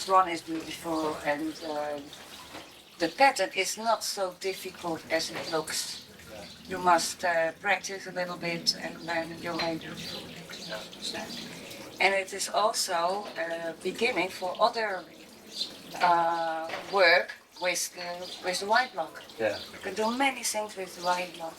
swan is beautiful, and the pattern is not so difficult as it looks. You must practice a little bit, and then you may do it. And it is also a beginning for other work with the white block. Yeah. You can do many things with the white block.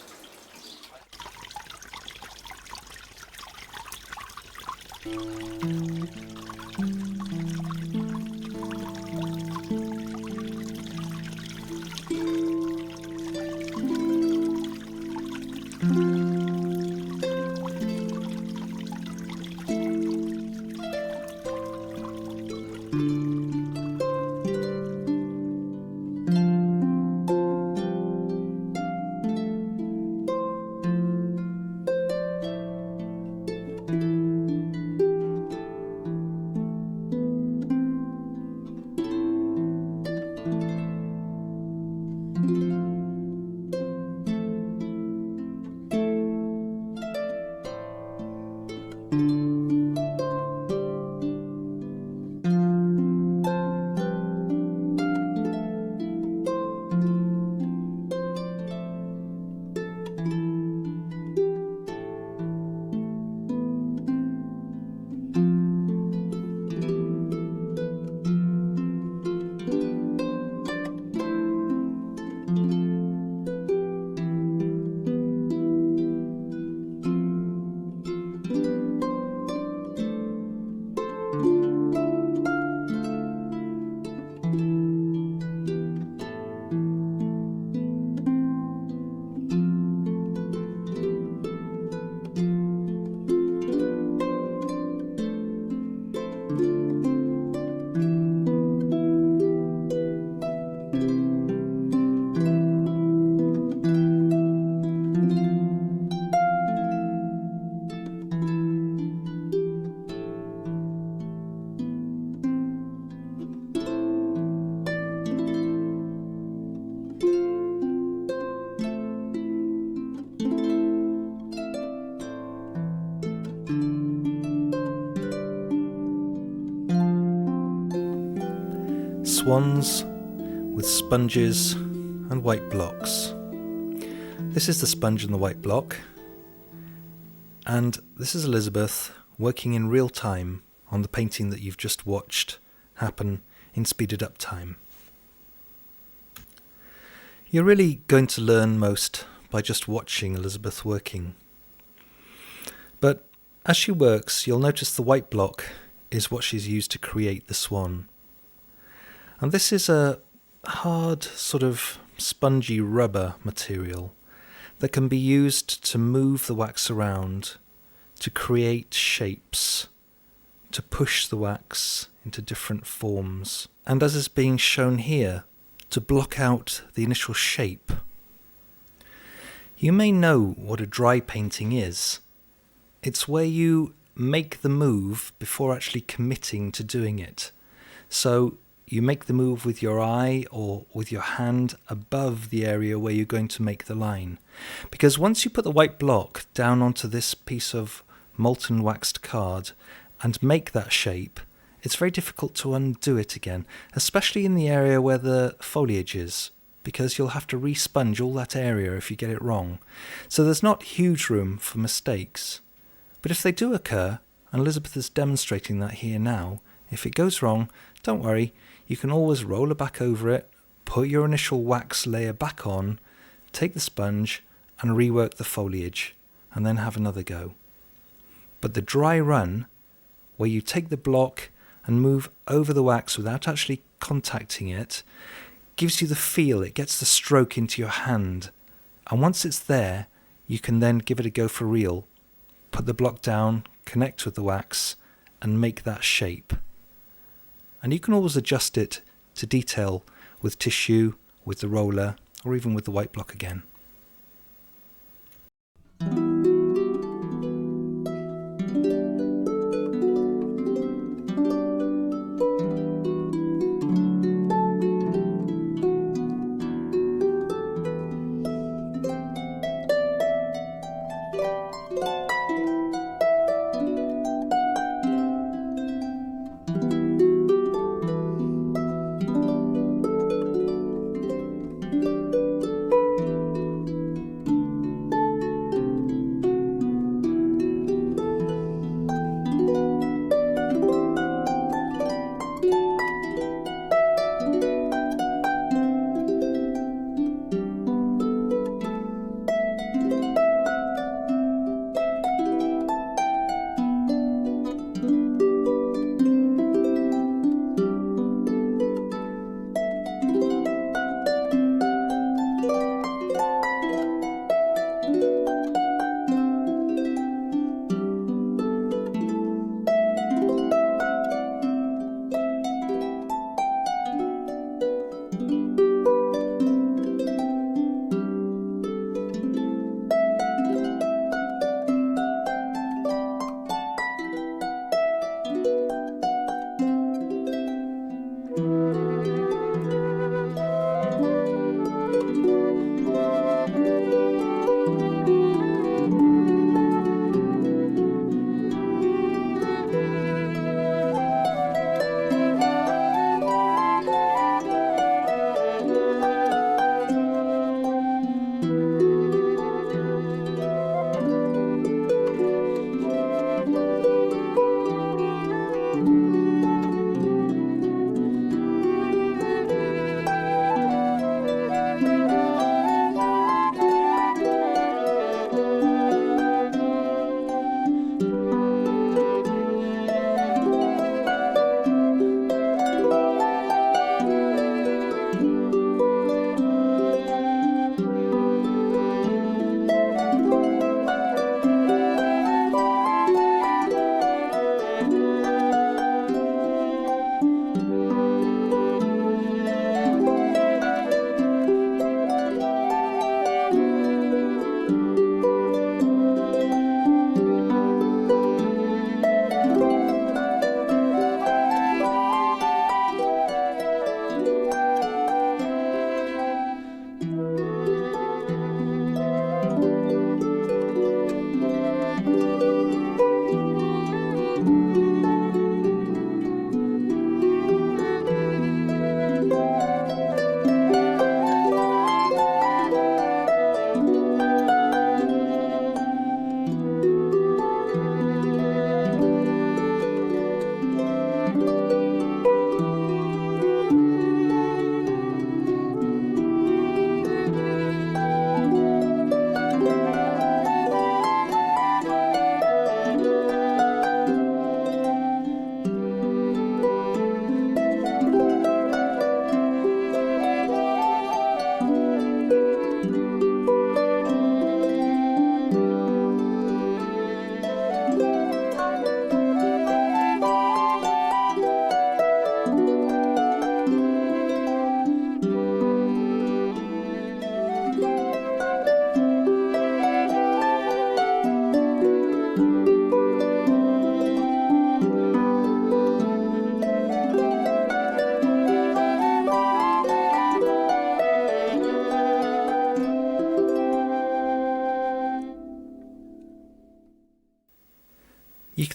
Swans with sponges and white blocks. This is the sponge and the white block, and this is Elisabeth working in real time on the painting that you've just watched happen in speeded up time. You're really going to learn most by just watching Elisabeth working. But as she works, you'll notice the white block is what she's used to create the swan. And this is a hard, sort of spongy rubber material that can be used to move the wax around, to create shapes, to push the wax into different forms, and as is being shown here, to block out the initial shape. You may know what a dry painting is. It's where you make the move before actually committing to doing it. So you make the move with your eye or with your hand above the area where you're going to make the line. Because once you put the white block down onto this piece of molten waxed card and make that shape, it's very difficult to undo it again, especially in the area where the foliage is, because you'll have to re-sponge all that area if you get it wrong. So there's not huge room for mistakes. But if they do occur, and Elisabeth is demonstrating that here now, if it goes wrong, don't worry, you can always roll it back over it, put your initial wax layer back on, take the sponge and rework the foliage, and then have another go. But the dry run, where you take the block and move over the wax without actually contacting it, gives you the feel, it gets the stroke into your hand. And once it's there, you can then give it a go for real. Put the block down, connect with the wax, and make that shape. And you can always adjust it to detail with tissue, with the roller, or even with the white block again.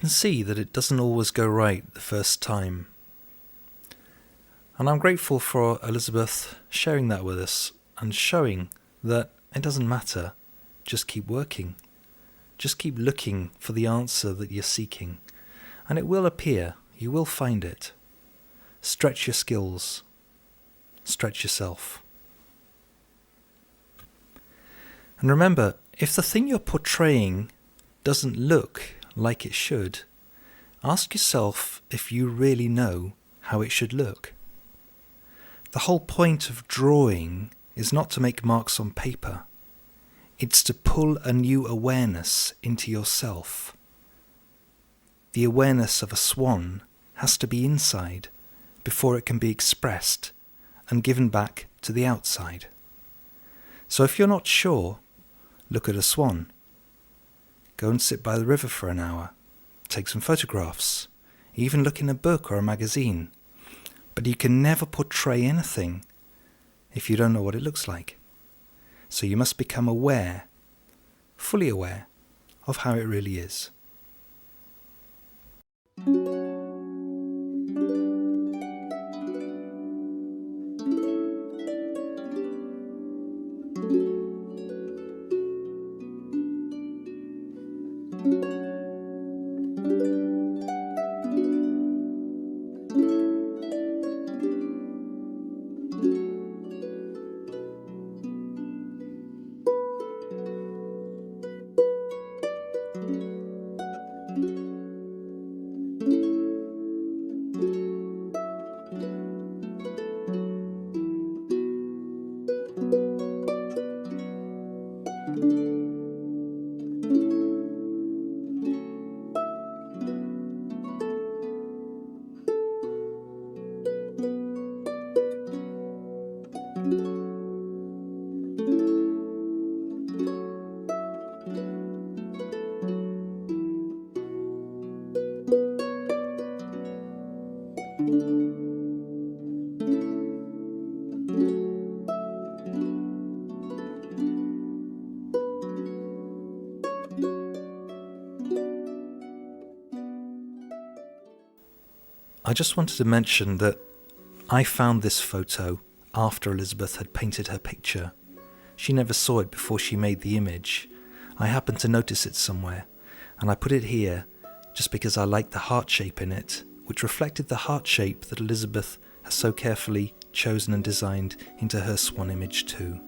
can see that it doesn't always go right the first time. And I'm grateful for Elisabeth sharing that with us and showing that it doesn't matter. Just keep working. Just keep looking for the answer that you're seeking. And it will appear. You will find it. Stretch your skills. Stretch yourself. And remember, if the thing you're portraying doesn't look like it should, ask yourself if you really know how it should look. The whole point of drawing is not to make marks on paper. It's to pull a new awareness into yourself. The awareness of a swan has to be inside before it can be expressed and given back to the outside. So if you're not sure, look at a swan. Go and sit by the river for an hour. Take some photographs. Even look in a book or a magazine. But you can never portray anything if you don't know what it looks like. So you must become aware, fully aware, of how it really is. I just wanted to mention that I found this photo after Elisabeth had painted her picture. She never saw it before she made the image. I happened to notice it somewhere, and I put it here just because I liked the heart shape in it, which reflected the heart shape that Elisabeth has so carefully chosen and designed into her swan image too.